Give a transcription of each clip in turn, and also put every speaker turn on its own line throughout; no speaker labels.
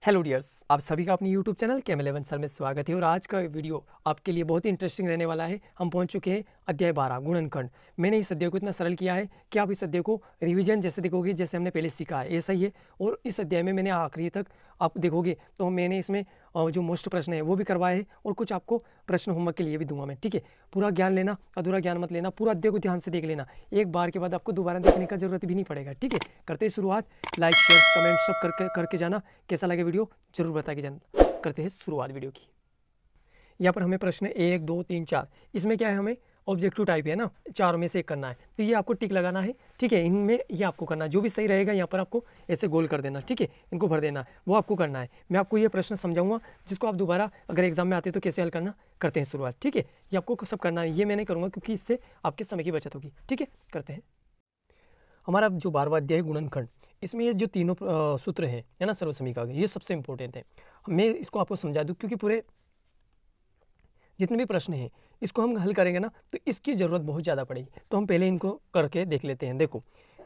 Hello dears, आप सभी का अपने यूट्यूब चैनल केम11 सर में स्वागत है। और आज का वीडियो आपके लिए बहुत ही इंटरेस्टिंग रहने वाला है। हम पहुंच चुके हैं अध्याय 12 गुणनखंड। मैंने इस अध्याय को इतना सरल किया है कि आप इस अध्याय को रिवीजन जैसे देखोगे जैसे हमने पहले सीखा है ऐसा ही है। और इस अध्याय में मैंने आखिरी तक आप देखोगे तो मैंने इसमें जो मोस्ट प्रश्न है वो भी करवाए हैं और कुछ आपको प्रश्न होमवर्क के लिए भी दूंगा मैं। ठीक है, पूरा ज्ञान लेना, अधूरा ज्ञान मत लेना, पूरा अध्याय को ध्यान से देख लेना। एक बार के बाद आपको दोबारा देखने का जरूरत भी नहीं पड़ेगा। ठीक है, करते हैं शुरुआत। लाइक शेयर कमेंट सब करके जाना। कैसा लगे वीडियो जरूर बता के जाना। करते हैं शुरुआत वीडियो की। यहाँ पर हमें प्रश्न 1 2 3 4, इसमें क्या है, हमें ऑब्जेक्टिव टाइप है ना, चारों में से एक करना है। तो ये आपको टिक लगाना है। ठीक है, इनमें ये आपको करना है, जो भी सही रहेगा यहाँ पर आपको ऐसे गोल कर देना। ठीक है, इनको भर देना, वो आपको करना है। मैं आपको ये प्रश्न समझाऊंगा जिसको आप दोबारा अगर एग्जाम में आते तो कैसे हल करना। करते हैं शुरुआत। ठीक है, ये आपको सब करना है, ये मैं नहीं करूँगा क्योंकि इससे आपके समय की बचत होगी। ठीक है, करते हैं। हमारा जो 12वां अध्याय है गुणनखंड, इसमें ये जो तीनों सूत्र हैं है ना, सर्वसमीकरण के, ये सबसे इंपॉर्टेंट है। मैं इसको आपको समझा दूँ क्योंकि पूरे जितने भी प्रश्न हैं इसको हम हल करेंगे ना तो इसकी ज़रूरत बहुत ज़्यादा पड़ेगी। तो हम पहले इनको करके देख लेते हैं। देखो,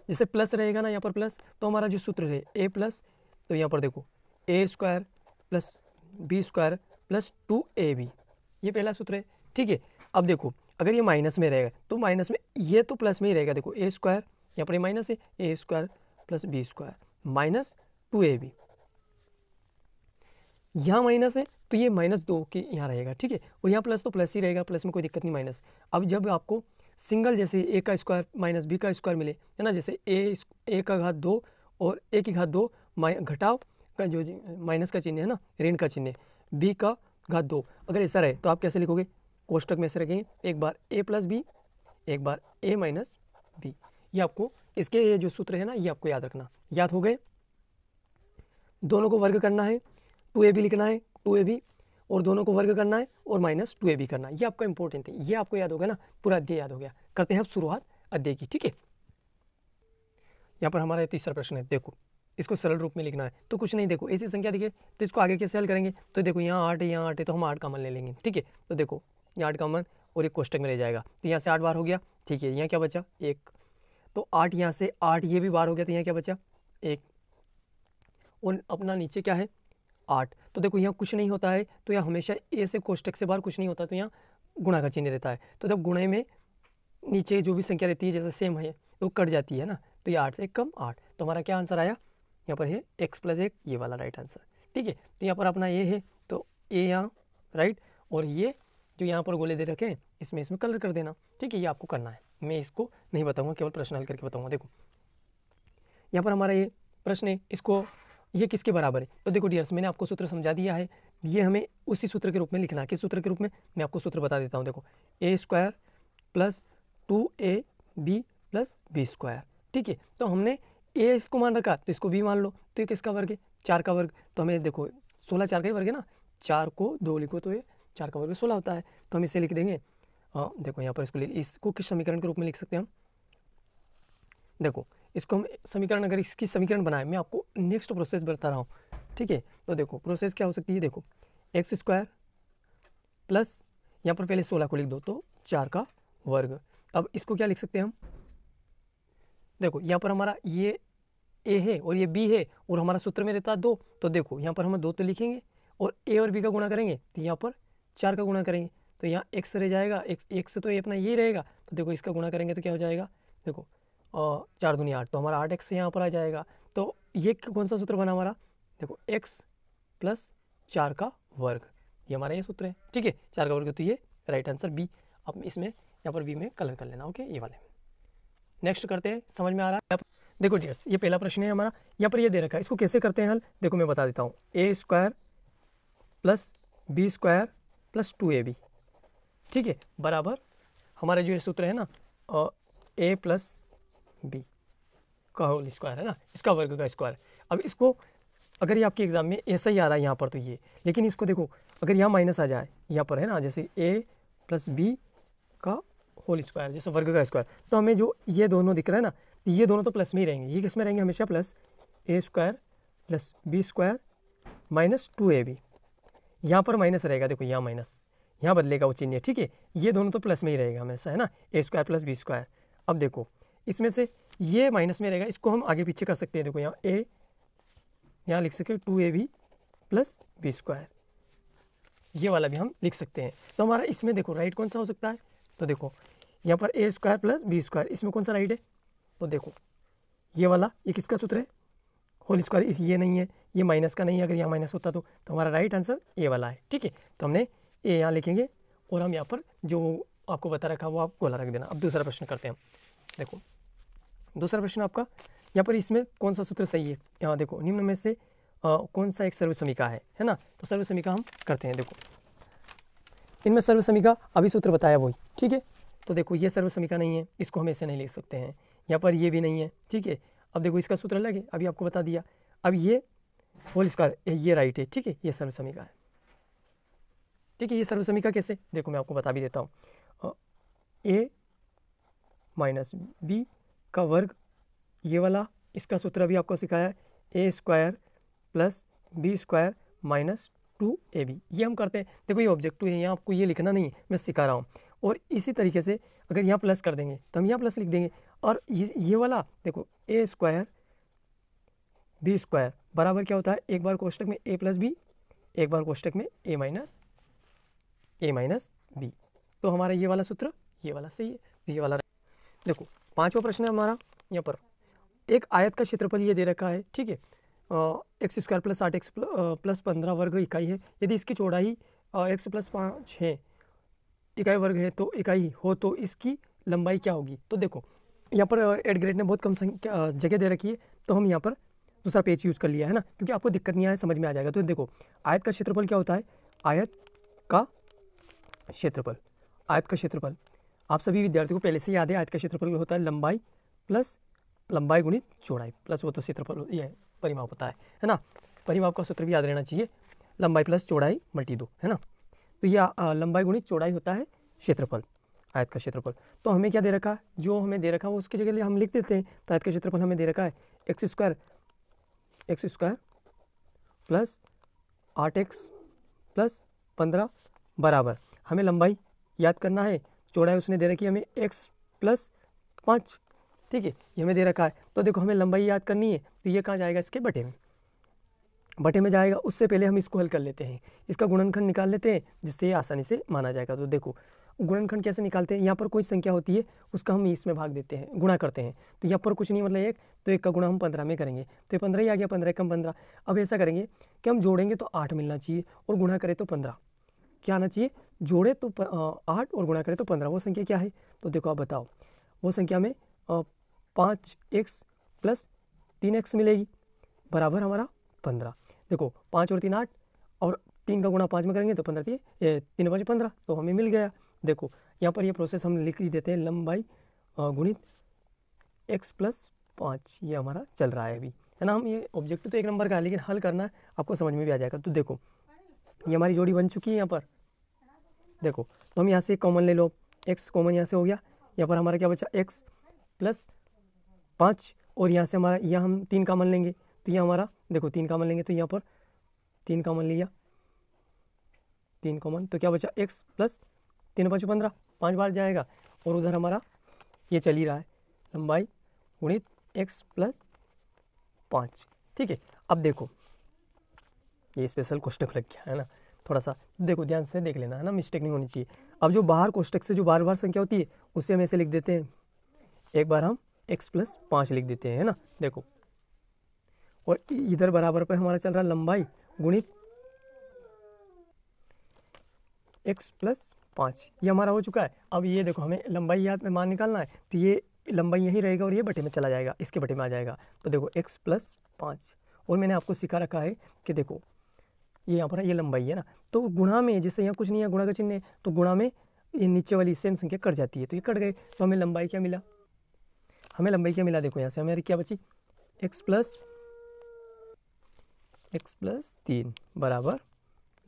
जैसे प्लस रहेगा ना यहाँ पर प्लस, तो हमारा जो सूत्र है ए प्लस, तो यहाँ पर देखो A square plus B square plus 2ab, ये पहला सूत्र है। ठीक है, अब देखो अगर ये माइनस में रहेगा तो माइनस में, ये तो प्लस में ही रहेगा। देखो ए स्क्वायर, यहाँ पर ये माइनस है, A square plus B square minus 2ab, यहाँ माइनस है तो ये -2 के यहाँ रहेगा। ठीक है, और यहाँ प्लस तो प्लस ही रहेगा, प्लस में कोई दिक्कत नहीं, माइनस। अब जब आपको सिंगल जैसे ए का स्क्वायर माइनस बी का स्क्वायर मिले है ना, जैसे ए का घात 2 और ए की घात 2 घटाव का जो माइनस का चिन्ह है ना, ऋण का चिन्ह, बी का घात 2, अगर ऐसा रहे तो आप कैसे लिखोगे, कोष्टक में से रखेंगे, एक बार ए प्लस बी, एक बार ए माइनस बी। ये आपको इसके ये जो सूत्र है ना ये आपको याद रखना। याद हो गए? दोनों को वर्ग करना है, 2ab लिखना है, 2ab, और दोनों को वर्ग करना है और माइनस 2ab करना है। ये आपका इंपॉर्टेंट है, ये आपको याद होगा ना, पूरा अध्याय याद हो गया। करते हैं अब शुरुआत अध्याय की। ठीक है, यहाँ पर हमारा तीसरा प्रश्न है। देखो, इसको सरल रूप में लिखना है तो कुछ नहीं, देखो ऐसी संख्या दिखे तो इसको आगे कैसे हल करेंगे। तो देखो यहाँ 8 है, यहाँ 8 है, तो हम 8 कॉमन ले लेंगे। ठीक है, तो देखो यहाँ 8 कॉमन और एक कोष्टक में रह जाएगा, तो यहाँ से 8 बार हो गया। ठीक है, यहाँ क्या बचा 1, तो 8 यहाँ से 8 ये भी बार हो गया, तो यहाँ क्या बचा 1, और अपना नीचे क्या है 8। तो देखो यहाँ कुछ नहीं होता है तो यहाँ हमेशा ए से कोष्टक से बाहर कुछ नहीं होता, तो यहाँ गुणा का चिन्ह रहता है। तो जब गुणे में नीचे जो भी संख्या रहती है जैसे सेम है तो कट जाती है ना, तो ये 8 से 1 कम 8, तो हमारा क्या आंसर आया, यहाँ पर है x + 1, ये वाला राइट आंसर। ठीक है, तो यहाँ पर अपना ए है तो ए यहाँ राइट, और ये जो यहाँ पर गोले दे रखे हैं इसमें कलर कर देना। ठीक है, ये आपको करना है, मैं इसको नहीं बताऊँगा, केवल प्रश्न हल करके बताऊँगा। देखो यहाँ पर हमारा ये प्रश्न है, इसको ये किसके बराबर है, तो देखो डियर्स मैंने आपको सूत्र समझा दिया है। ये हमें उसी सूत्र के रूप में लिखना है। किस सूत्र के रूप में, मैं आपको सूत्र बता देता हूँ। देखो A square plus 2ab plus B square. ठीक है, तो हमने ए इसको मान रखा तो इसको बी मान लो, तो ये किसका वर्ग है, 4 का वर्ग। तो हमें देखो 16 4 का ही वर्ग है ना, 4 को 2 लिखो तो ये 4 का वर्ग 16 होता है, तो हम इसे लिख देंगे। देखो यहाँ पर इसको किस समीकरण के रूप में लिख सकते हैं हम, देखो इसको हम समीकरण, अगर इसकी समीकरण बनाए, मैं आपको नेक्स्ट प्रोसेस बता रहा हूँ। ठीक है, तो देखो प्रोसेस क्या हो सकती है, देखो एक्स स्क्वायर प्लस, यहाँ पर पहले 16 को लिख दो तो 4 का वर्ग। अब इसको क्या लिख सकते हैं हम, देखो यहाँ पर हमारा ये ए है और ये बी है और हमारा सूत्र में रहता है 2, तो देखो यहाँ पर हम 2 तो लिखेंगे और ए और बी का गुणा करेंगे तो यहाँ पर 4 का गुणा करेंगे, तो यहाँ एक्स रह जाएगा, एक्स से तो ये अपना ये रहेगा, तो देखो इसका गुणा करेंगे तो क्या हो जाएगा, देखो 4 दूनी 8, तो हमारा 8x यहाँ पर आ जाएगा। तो ये कौन सा सूत्र बना हमारा, देखो x + 4 का वर्ग, ये हमारा ये सूत्र है। ठीक है, 4 का वर्ग, तो ये राइट आंसर बी। अब इसमें यहाँ पर बी में कलर कर लेना। ओके, ये वाले नेक्स्ट करते हैं, समझ में आ रहा है। देखो डियर्स ये पहला प्रश्न है हमारा, यहाँ पर ये दे रखा है, इसको कैसे करते हैं हल, देखो मैं बता देता हूँ। A square plus B square plus 2ab, ठीक है, बराबर हमारा जो ये सूत्र है ना ए प्लस बी का होल स्क्वायर है ना, इसका वर्ग का स्क्वायर। अब इसको अगर ये आपके एग्जाम में ऐसा ही आ रहा है यहाँ पर तो ये, लेकिन इसको देखो अगर यहाँ माइनस आ जाए यहाँ पर है ना, जैसे a + b का होल स्क्वायर, जैसे वर्ग का स्क्वायर, तो हमें जो ये दोनों दिख रहा है ना, तो ये दोनों तो प्लस में ही रहेंगे। ये किस में रहेंगे, हमेशा plus a square plus B square minus 2ab, यहाँ पर माइनस रहेगा, देखो यहाँ माइनस, यहाँ बदलेगा वो चिन्ह। ठीक है, ये दोनों तो प्लस में ही रहेगा हमेशा है ना, a square plus B square. अब देखो इसमें से ये माइनस में रहेगा, इसको हम आगे पीछे कर सकते हैं। देखो यहाँ a, यहाँ लिख सकते हैं 2ab प्लस बी स्क्वायर, ये वाला भी हम लिख सकते हैं। तो हमारा इसमें देखो राइट कौन सा हो सकता है, तो देखो यहाँ पर ए स्क्वायर प्लस बी स्क्वायर, इसमें कौन सा राइट है, तो देखो ये वाला, ये किसका सूत्र है, होल स्क्वायर, इस ये नहीं है, ये माइनस का नहीं है, अगर यहाँ माइनस होता तो हमारा राइट आंसर ए वाला है। ठीक है, तो हमने ए यहाँ लिखेंगे और हम यहाँ पर जो आपको बता रखा वो आप गोला रख देना। अब दूसरा प्रश्न करते हैं हम। देखो दूसरा प्रश्न आपका यहाँ पर, इसमें कौन सा सूत्र सही है, यहाँ देखो निम्न में से कौन सा एक सर्व समीका है ना। तो सर्व समीका हम करते हैं। देखो इनमें सर्व समीका अभी सूत्र बताया वही, ठीक है। तो देखो ये सर्व समीका नहीं है, इसको हम ऐसे नहीं लिख सकते हैं। यहाँ पर ये भी नहीं है, ठीक है। अब देखो इसका सूत्र अलग है, अभी आपको बता दिया। अब ये होल स्क्वायर, ये राइट है, ठीक है, ये सर्व समीका है, ठीक है। ये सर्व समीका कैसे, देखो मैं आपको बता भी देता हूँ। ए माइनस बी का वर्ग, ये वाला, इसका सूत्र अभी आपको सिखाया है, A square plus B square minus 2ab, ये हम करते हैं। देखो ये ऑब्जेक्टिव है, यहाँ आपको ये लिखना नहीं है, मैं सिखा रहा हूँ। और इसी तरीके से अगर यहाँ प्लस कर देंगे तो हम यहाँ प्लस लिख देंगे। और ये वाला देखो ए स्क्वायर बी स्क्वायर बराबर क्या होता है, एक बार कोष्टक में ए प्लस बी, एक बार कोष्टक में ए माइनस बी। तो हमारा ये वाला सूत्र, ये वाला सही है, ये वाला। देखो पांचवा प्रश्न है हमारा, यहाँ पर एक आयत का क्षेत्रफल ये दे रखा है, ठीक है। X square plus 8x plus 15 वर्ग इकाई है। यदि इसकी चौड़ाई x प्लस 5 है, इकाई वर्ग है, तो इकाई हो तो इसकी लंबाई क्या होगी। तो देखो यहाँ पर एड ग्रेड ने बहुत कम जगह दे रखी है, तो हम यहाँ पर दूसरा पेज यूज़ कर लिया है ना, क्योंकि आपको दिक्कत नहीं आए, समझ में आ जाएगा। तो देखो आयत का क्षेत्रफल क्या होता है, आयत का क्षेत्रफल आप सभी विद्यार्थियों को पहले से याद है। आयत का क्षेत्रफल होता है लंबाई प्लस लंबाई गुणित चौड़ाई प्लस वो तो क्षेत्रफल, ये परिमाप होता है ना। परिमाप का सूत्र भी याद रहना चाहिए, लंबाई प्लस चौड़ाई मल्टी 2, है ना। तो यह लंबाई गुणित चौड़ाई होता है क्षेत्रफल, आयत का क्षेत्रफल। तो हमें क्या दे रखा है, जो हमें दे रखा है वो उसकी जगह हम लिख देते हैं। तो आयत का क्षेत्रफल हमें दे रखा है x square plus 8x plus 15 बराबर, हमें लंबाई याद करना है, चौड़ाई उसने दे रखी है हमें x प्लस 5, ठीक है, ये हमें दे रखा है। तो देखो हमें लंबाई याद करनी है, तो ये कहाँ जाएगा, इसके बटे में जाएगा। उससे पहले हम इसको हल कर लेते हैं, इसका गुणनखंड निकाल लेते हैं, जिससे ये आसानी से माना जाएगा। तो देखो गुणनखंड कैसे निकालते हैं, यहाँ पर कोई संख्या होती है उसका हम इसमें भाग देते हैं, गुणा करते हैं। तो यहाँ पर कुछ नहीं, मतलब 1, तो 1 का गुणा हम 15 में करेंगे, तो ये 15 ही आ गया, 15 कम 15। अब ऐसा करेंगे कि हम जोड़ेंगे तो 8 मिलना चाहिए और गुणा करें तो 15, क्या आना चाहिए, जोड़े तो 8 और गुणा करें तो 15। वो संख्या क्या है, तो देखो आप बताओ, वो संख्या में 5x प्लस 3x मिलेगी, बराबर हमारा 15। देखो 5 और 3 8, और 3 का गुणा 5 में करेंगे तो 15 3 5 15, तो हमें मिल गया। देखो यहाँ पर ये प्रोसेस हम लिख ही देते हैं, लंबाई गुणित x प्लस 5, ये हमारा चल रहा है अभी, है ना। हम ये ऑब्जेक्टिव तो 1 नंबर का है, लेकिन हल करना आपको समझ में भी आ जाएगा। तो देखो ये हमारी जोड़ी बन चुकी है यहाँ पर। देखो तो हम यहाँ से कॉमन ले लो, x कॉमन यहाँ से हो गया, यहाँ पर हमारा क्या बचा, x प्लस 5, और यहाँ से हमारा, यहाँ हम 3 कॉमन लेंगे, तो ये हमारा देखो 3 कॉमन लेंगे, तो यहाँ पर 3 कॉमन लिया, 3 कॉमन, तो क्या बचा, x प्लस 3 5 15, 5 बार जाएगा। और उधर हमारा ये चल ही रहा है, लंबाई गुणित x प्लस 5, ठीक है। अब देखो ये स्पेशल कोष्टक लग गया है ना, थोड़ा सा देखो ध्यान से देख लेना, है ना, मिस्टेक नहीं होनी चाहिए। अब जो बाहर कोष्टक से जो बार बार संख्या होती है, उससे हम ऐसे लिख देते हैं, एक बार हम x प्लस 5 लिख देते हैं, है ना। देखो और इधर बराबर पे हमारा चल रहा है लंबाई गुणित x प्लस 5, ये हमारा हो चुका है। अब ये देखो हमें लंबाई याद मान निकालना है, तो ये लंबाई यही रहेगा और ये बटे में चला जाएगा, इसके बटे में आ जाएगा। तो देखो x प्लस 5, और मैंने आपको सिखा रखा है कि देखो ये यहाँ पर ये लंबाई है ना, तो गुणा में, जैसे यहाँ कुछ नहीं है, गुणा का चिन्ह है, तो गुणा में ये नीचे वाली सेम संख्या कट जाती है, तो ये कट गए, तो हमें लंबाई क्या मिला, देखो यहाँ से हमें क्या बची, x प्लस 3 बराबर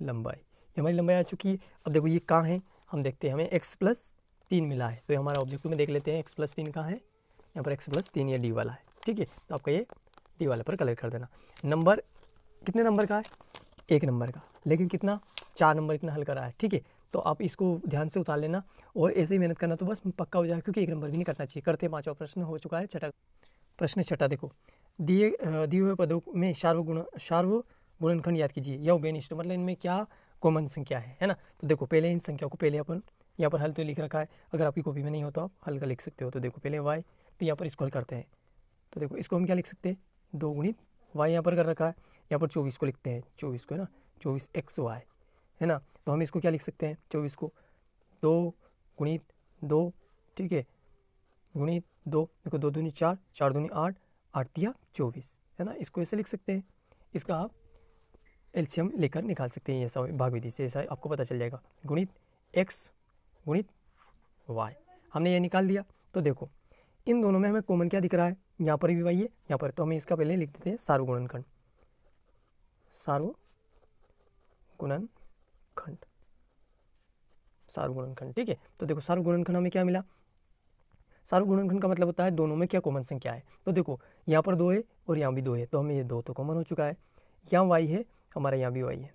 लंबाई, ये हमारी लंबाई आ चुकी है। अब देखो ये कहाँ है, हम देखते हैं, हमें x प्लस 3 मिला है, तो ये हमारा ऑब्जेक्टिव में देख लेते हैं x प्लस 3 कहाँ है, यहाँ पर x प्लस 3 ये डी वाला है, ठीक है। तो आपका ये डी वाला पर कलर कर देना। नंबर कितने नंबर का है, 1 नंबर का, लेकिन कितना, 4 नंबर इतना हल करा है, ठीक है। तो आप इसको ध्यान से उतार लेना और ऐसे ही मेहनत करना, तो बस पक्का हो जाएगा, क्योंकि 1 नंबर भी नहीं कटना चाहिए। करते हैं 5वां प्रश्न हो चुका है, प्रश्न छठा। देखो दिए हुए पदों में गुणनखंड याद कीजिए या बेनिष्ठ, मतलब इनमें क्या कॉमन संख्या है ना। तो देखो पहले इन संख्या को पहले अपन यहाँ पर हल तो लिख रखा है, अगर आपकी कॉपी में नहीं हो तो आप हल का लिख सकते हो। तो देखो पहले y, तो यहाँ पर इसको हल करते हैं। तो देखो इसको हम क्या लिख सकते हैं, 2 गुणित y यहाँ पर कर रखा है, यहाँ पर 24 को लिखते हैं, 24 को है ना, 24xy है ना। तो हम इसको क्या लिख सकते हैं, 24 को 2 गुणित 2, ठीक है, गुणित 2, देखो 2 दूनी 4, 4 दूनी 8, 8 तिया 24 है ना। इसको ऐसे लिख सकते हैं, इसका आप एलसीएम लेकर निकाल सकते हैं, ऐसा भाग विधि से ऐसा आपको पता चल जाएगा। गुणित x गुणित y हमने ये निकाल दिया। तो देखो इन दोनों में हमें कॉमन क्या दिख रहा है, यहाँ पर भी y है, यहाँ पर, तो हमें इसका पहले लिख देते हैं सार्वगुणनखंड, सार्वगुणनखंड, सार्वगुणनखंड, ठीक है। तो देखो सार्वगुणनखंड हमें क्या मिला, सार्वगुणनखंड का मतलब होता है दोनों में क्या कॉमन संख्या है। तो देखो यहाँ पर 2 है और यहाँ भी 2 है, तो हमें ये 2 तो कॉमन हो चुका है, यहाँ y है, हमारा यहाँ भी y है,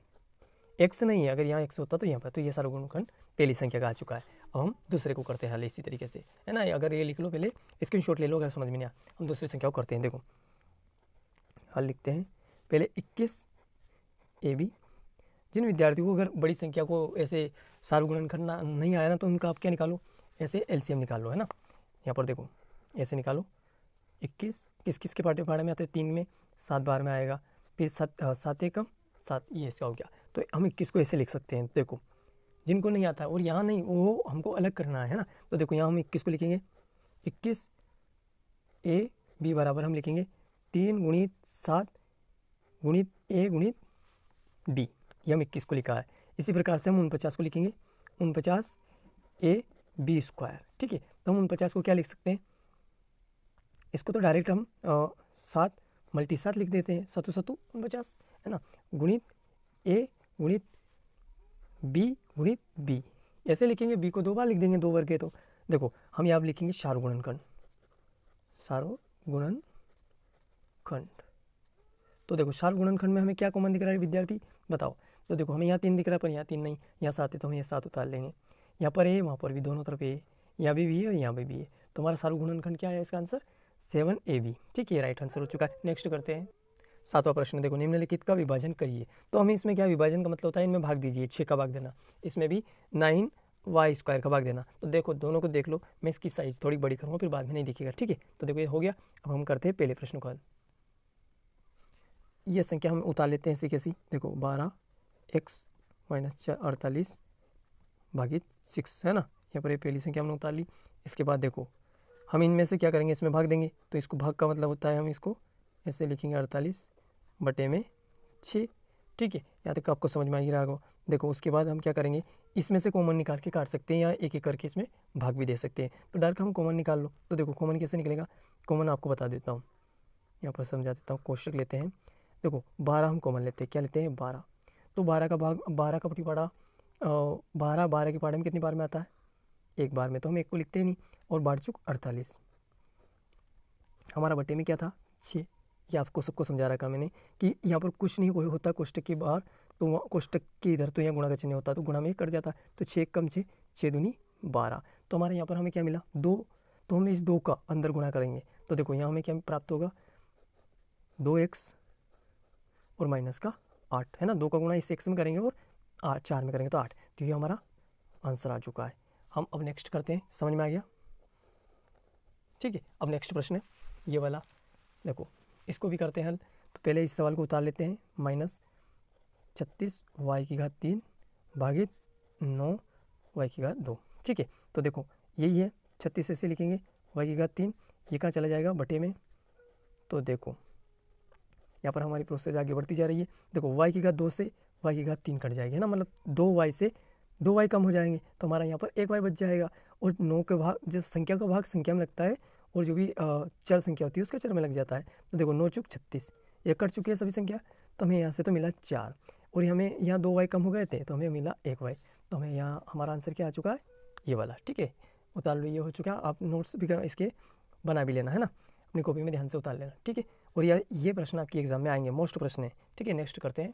x नहीं है, अगर यहाँ x होता तो यहाँ पर, तो ये सार्वगुणनखंड पहली संख्या का आ चुका है। अब हम दूसरे को करते हैं हल इसी तरीके से, है ना। अगर ये लिख लो, पहले स्क्रीनशॉट ले लो, अगर समझ में नहीं आया, हम दूसरी संख्या को करते हैं। देखो हल लिखते हैं, पहले 21 AB। जिन विद्यार्थियों को अगर बड़ी संख्या को ऐसे सार्वगुणनखंड नहीं आया ना, तो उनका आप क्या निकालो, ऐसे एलसीएम निकाल लो, है ना। यहाँ पर देखो ऐसे निकालो, 21 किस के पाठ्य में आते हैं, 3 में, 7 बार में आएगा, फिर 7 एकम 7, ये इसका हो गया। तो हम 21 को ऐसे लिख सकते हैं। देखो जिनको नहीं आता और यहाँ नहीं, वो हमको अलग करना है ना। तो देखो यहाँ हम 21 को लिखेंगे, 21 AB बराबर हम लिखेंगे 3 गुणित 7 गुणित A गुणित B, ये हम 21 को लिखा है। इसी प्रकार से हम 49 को लिखेंगे, 49 AB स्क्वायर, ठीक है। तो हम 49 को क्या लिख सकते हैं, इसको तो डायरेक्ट हम 7 मल्टी 7 लिख देते हैं, 7 7 49 है ना, गुणित A गुणित B गुणित B, ऐसे लिखेंगे। B को 2 बार लिख देंगे, 2 वर्ग है तो। देखो हम यहाँ लिखेंगे सार्वगुणनखंड, सार्वगुणनखंड। तो देखो सार्वगुणनखंड में हमें क्या कॉमन दिख रहा है विद्यार्थी, बताओ। तो देखो हमें यहाँ 3 दिख रहा है, पर यहाँ 3 नहीं, यहाँ 7 है, तो हम ये 7 उतार लेंगे। यहाँ पर है, वहाँ पर भी, दोनों तरफ है, यहाँ भी है और यहाँ भी है। तो हमारा सार्वगुणनखंड क्या है, इसका आंसर 7AB, ठीक है, राइट आंसर हो चुका है। नेक्स्ट करते हैं 7वां प्रश्न। देखो निम्नलिखित का विभाजन करिए। तो हमें इसमें क्या, विभाजन का मतलब होता है इनमें भाग दीजिए, 6 का भाग देना, इसमें भी 9y स्क्वायर का भाग देना। तो देखो दोनों को देख लो, मैं इसकी साइज थोड़ी बड़ी करूँगा, फिर बाद में नहीं दिखेगा, ठीक है। तो देखो ये हो गया। अब हम करते हैं पहले प्रश्न को हल। ये संख्या हम उतार लेते हैं ऐसी कैसी, देखो 12x - 48 भागित 6 है ना। यहाँ पर ये पहली संख्या हमने उतार ली। इसके बाद देखो हम इनमें से क्या करेंगे, इसमें भाग देंगे। तो इसको भाग का मतलब होता है हम इसको ऐसे लिखेंगे 48/6, ठीक है। यहाँ तक आपको समझ में आ ही रहा होगा। देखो उसके बाद हम क्या करेंगे, इसमें से कॉमन निकाल के काट सकते हैं या एक एक करके इसमें भाग भी दे सकते हैं। तो डायरेक्ट हम कॉमन निकाल लो। तो देखो कॉमन कैसे निकलेगा, कॉमन आपको बता देता हूँ, यहाँ पर समझा देता हूँ। कोष्टक लेते हैं, देखो 12 हम कॉमन लेते हैं, क्या लेते हैं 12। तो 12 का भाग, 12 का पटिपाड़ा 12 के पाड़े में कितनी बार में आता है, एक बार में, तो हम एक को लिखते ही नहीं। और 12×48 हमारा बटे में क्या था, 6। ये आपको सबको समझा रखा मैंने कि यहाँ पर कुछ नहीं कोई होता कोष्टक के बाहर, तो वहाँ कोष्टक के इधर तो यहाँ गुणा का चिन्ह होता, तो गुणा में कट जाता। तो 6 कम 6, 6 दूनी 12। तो हमारे यहाँ पर हमें क्या मिला, 2। तो हम इस 2 का अंदर गुणा करेंगे। तो देखो यहाँ हमें क्या प्राप्त होगा, 2x और माइनस का 8 है ना। 2 का गुणा इस x में करेंगे और 4 में करेंगे तो 8। तो ये हमारा आंसर आ चुका है। हम अब नेक्स्ट करते हैं, समझ में आ गया, ठीक है। अब नेक्स्ट प्रश्न है ये वाला, देखो इसको भी करते हैं हल। तो पहले इस सवाल को उतार लेते हैं, -36y3 भागित 9y2, ठीक है। तो देखो यही है, 36 ऐसे लिखेंगे, y3 ये कहाँ चला जाएगा, बटे में। तो देखो यहाँ पर हमारी प्रोसेस आगे बढ़ती जा रही है। देखो y2 से y3 कट जाएगी, है ना, मतलब 2y से 2y कम हो जाएंगे, तो हमारा यहाँ पर 1y बच जाएगा। और 9 के भाग, जो संख्या का भाग संख्या में लगता है, और जो भी चर संख्या होती है उसका चर में लग जाता है। तो देखो 9×36 ये कट चुकी है सभी संख्या। तो हमें यहाँ से तो मिला 4, और हमें यहाँ 2y कम हो गए थे, तो हमें मिला 1y। तो हमें यहाँ हमारा आंसर क्या आ चुका है, ये वाला, ठीक है। उतार लो, ये हो चुका है। आप नोट्स भी इसके बना भी लेना, है ना, अपनी कॉपी में ध्यान से उतार लेना, ठीक है। और ये प्रश्न आपके एग्जाम में आएंगे, मोस्ट प्रश्न है, ठीक है। नेक्स्ट करते हैं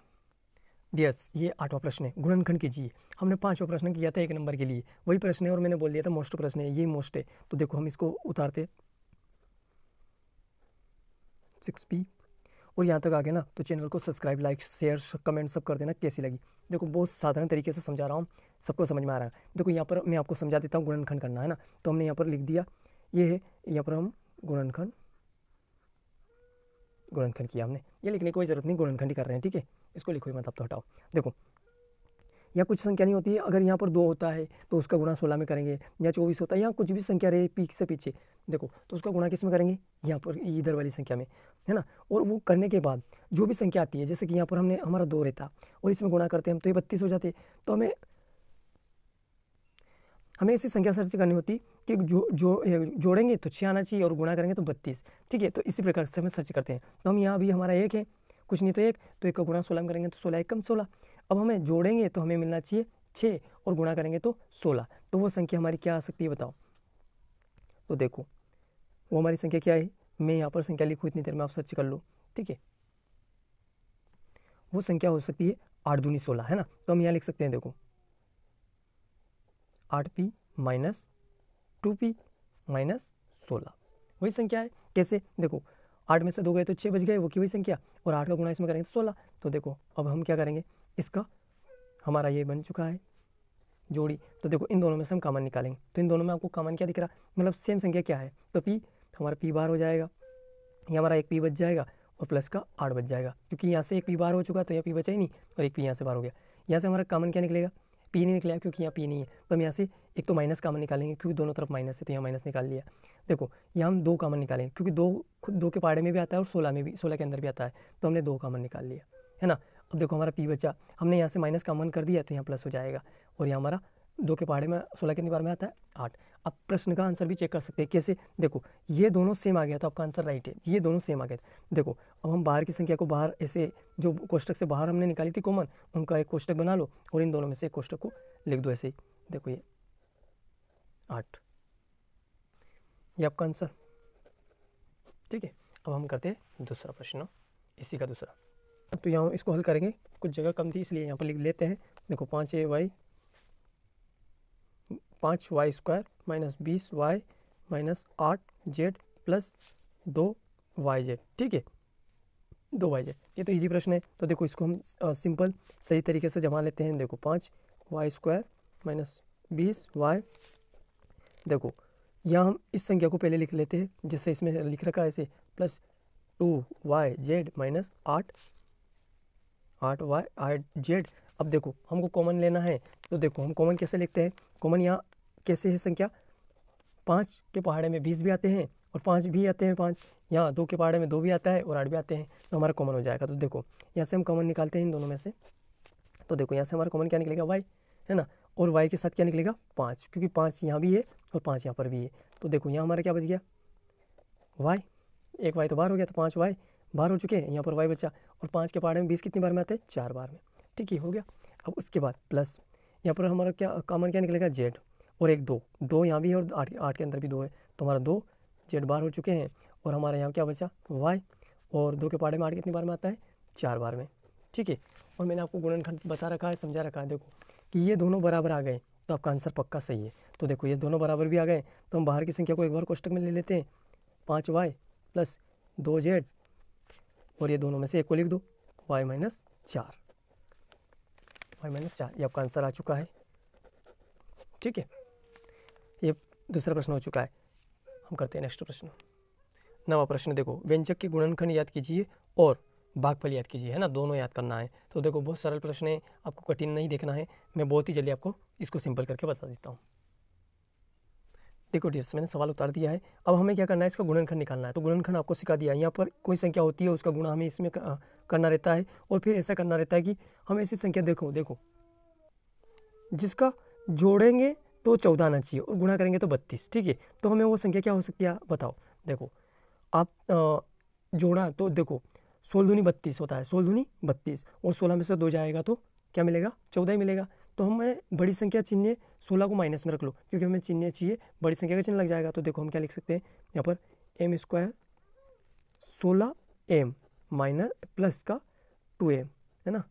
डियर्स, ये 8वां प्रश्न है, गुणनखंड कीजिए। हमने 5वां प्रश्न किया था 1 नंबर के लिए, वही प्रश्न है, और मैंने बोल दिया था मोस्ट प्रश्न है, ये मोस्ट है। तो देखो हम इसको उतारते 6p, और यहाँ तक आ गए ना तो चैनल को सब्सक्राइब, लाइक, शेयर, कमेंट सब कर देना कैसी लगी। देखो बहुत साधारण तरीके से समझा रहा हूँ, सबको समझ में आ रहा है। देखो यहाँ पर मैं आपको समझा देता हूँ गुणनखंड करना है ना, तो हमने यहाँ पर लिख दिया, ये है यहाँ पर हम गुणनखंड किया हमने, ये लिखने की कोई ज़रूरत नहीं, गुणनखंड ही कर रहे हैं, ठीक है। इसको लिखो ही मत, अब तो हटाओ। देखो या कुछ संख्या नहीं होती है, अगर यहाँ पर 2 होता है तो उसका गुणा 16 में करेंगे, या 24 होता है, या कुछ भी संख्या रहे पीक से पीछे, देखो तो उसका गुणा किस में करेंगे, यहाँ पर इधर वाली संख्या में, है ना। और वो करने के बाद जो भी संख्या आती है, जैसे कि यहाँ पर हमने हमारा 2 रहता और इसमें गुणा करते हैं हम तो ये 32 हो जाते, तो हमें ऐसी संख्या सर्च करनी होती कि जोड़ेंगे तो 6 आना चाहिए और गुणा करेंगे तो 32, ठीक है। तो इसी प्रकार से हम सर्च करते हैं। तो हम यहाँ अभी हमारा 1 है, कुछ नहीं तो 1, तो 1 का गुणा 16 में करेंगे तो 16 1 कम 16। अब हमें जोड़ेंगे तो हमें मिलना चाहिए 6 और गुणा करेंगे तो 16, तो वो संख्या हमारी क्या आ सकती है बताओ। तो देखो वो हमारी संख्या क्या है, मैं यहाँ पर संख्या लिखूँ इतनी देर में आप सर्च कर लो, ठीक है। वो संख्या हो सकती है 8 दूनी 16, है ना। तो हम यहाँ लिख सकते हैं, देखो 8p माइनस 2p माइनस 16 वही संख्या है। कैसे, देखो 8 में से 2 गए तो 6 बच गए, वो की वही संख्या, और 8 का गुणा इसमें करेंगे तो 16। तो देखो अब हम क्या करेंगे, इसका हमारा ये बन चुका है जोड़ी। तो देखो इन दोनों में से हम कॉमन निकालेंगे, तो इन दोनों में आपको कॉमन क्या दिख रहा, मतलब सेम संख्या क्या है, तो p हमारा p बार हो जाएगा, ये हमारा एक p बच जाएगा और प्लस का 8 बच जाएगा, क्योंकि यहाँ से एक p बार हो चुका तो यहाँ p बचा ही नहीं, और एक p यहाँ से बार हो गया। यहाँ से हमारा कॉमन क्या निकलेगा, p नहीं निकलेगा क्योंकि यहाँ p नहीं है, तो हम यहाँ से एक तो माइनस कॉमन निकालेंगे क्योंकि दोनों तरफ माइनस है, तो यहाँ माइनस निकाल लिया। देखो यहाँ हम 2 कॉमन निकालेंगे क्योंकि 2 खुद 2 के पहाड़े में भी आता है और 16 में भी, 16 के अंदर भी आता है, तो हमने 2 कॉमन निकाल लिया, है ना। अब देखो हमारा p बचा, हमने यहाँ से माइनस कॉमन कर दिया तो यहाँ प्लस हो जाएगा, और यहाँ हमारा 2 के पहाड़े में 16 कितनी बार में आता है 8। अब प्रश्न का आंसर भी चेक कर सकते हैं, कैसे, देखो ये दोनों सेम आ गया तो आपका आंसर राइट है, ये दोनों सेम आ गए। देखो अब हम बाहर की संख्या को बाहर ऐसे जो कोष्टक से बाहर हमने निकाली थी कॉमन, उनका एक कोष्टक बना लो और इन दोनों में से एक कोष्टक को लिख दो ऐसे ही। देखो ये 8, ये आपका आंसर, ठीक है। अब हम करते हैं दूसरा प्रश्न, इसी का दूसरा। तो यहाँ इसको हल करेंगे, कुछ जगह कम थी इसलिए यहाँ पर लिख लेते हैं। देखो 5y square minus 20y minus 8z plus 2yz, ठीक है, 2yz। ये तो इजी प्रश्न है, तो देखो इसको हम सिंपल सही तरीके से जमा लेते हैं। देखो 5y स्क्वायर माइनस 20y, देखो यहाँ हम इस संख्या को पहले लिख लेते हैं जैसे इसमें लिख रखा है ऐसे, प्लस 2yz माइनस 8z। अब देखो हमको कॉमन लेना है, तो देखो हम कॉमन कैसे लिखते हैं, कॉमन यहाँ कैसे है संख्या, 5 के पहाड़े में 20 भी आते हैं और 5 भी आते हैं, 5 यहाँ 2 के पहाड़े में 2 भी आता है और 8 भी आते हैं, तो हमारा कॉमन हो जाएगा। तो देखो यहाँ से हम कॉमन निकालते हैं इन दोनों में से, तो देखो यहाँ से हमारा कॉमन क्या निकलेगा y, है ना, और y के साथ क्या निकलेगा 5, क्योंकि 5 यहाँ भी है और 5 यहाँ पर भी है। तो देखो यहाँ हमारा क्या बच गया y, एक y तो बाहर हो गया, तो 5y बाहर हो चुके हैं, यहाँ पर y बचा, और 5 के पहाड़े में 20 कितनी बार में आते हैं 4 बार में, ठीक है, हो गया। अब उसके बाद प्लस यहाँ पर हमारा क्या कॉमन क्या निकलेगा z, और एक 2 यहाँ भी है और 8 के अंदर भी 2 है, तो हमारा 2 z बार हो चुके हैं, और हमारा यहाँ क्या बचा y, और 2 के पहाड़े में 8 कितनी बार में आता है 4 बार में, ठीक है। और मैंने आपको गुणनखंड बता रखा है, समझा रखा है, देखो कि ये दोनों बराबर आ गए तो आपका आंसर पक्का सही है। तो देखो ये दोनों बराबर भी आ गए, तो हम बाहर की संख्या को एक बार कोष्टक में ले लेते हैं, 5y प्लस 2z, और ये दोनों में से एक को लिख दो y माइनस 4, ये आपका आंसर आ चुका है, ठीक है। ये दूसरा प्रश्न हो चुका है। हम करते हैं नेक्स्ट प्रश्न, नवा प्रश्न। देखो व्यंजक के गुणनखंड याद कीजिए और भागफल याद कीजिए, है ना, दोनों याद करना है। तो देखो बहुत सरल प्रश्न है, आपको कठिन नहीं देखना है, मैं बहुत ही जल्दी आपको इसको सिंपल करके बता देता हूँ। देखो डियर्स, मैंने सवाल उतार दिया है, अब हमें क्या करना है, इसका गुणनखंड निकालना है। तो गुणनखंड आपको सिखा दिया, यहाँ पर कोई संख्या होती है उसका गुणा हमें इसमें करना रहता है, और फिर ऐसा करना रहता है कि हम ऐसी संख्या देखो जिसका जोड़ेंगे तो 14 आना चाहिए और गुणा करेंगे तो 32, ठीक है। तो हमें वो संख्या क्या हो सकती है बताओ। देखो आप जोड़ा तो देखो 16 दूनी 32 होता है, 16 दूनी 32, और 16 में से 2 जाएगा तो क्या मिलेगा 14 ही मिलेगा। तो हमें बड़ी संख्या चिन्ह 16 को माइनस में रख लो, क्योंकि हमें चिन्ह चाहिए, बड़ी संख्या का चिन्ह लग जाएगा। तो देखो हम क्या लिख सकते हैं यहाँ पर m square 16m minus plus का 2m, है ना,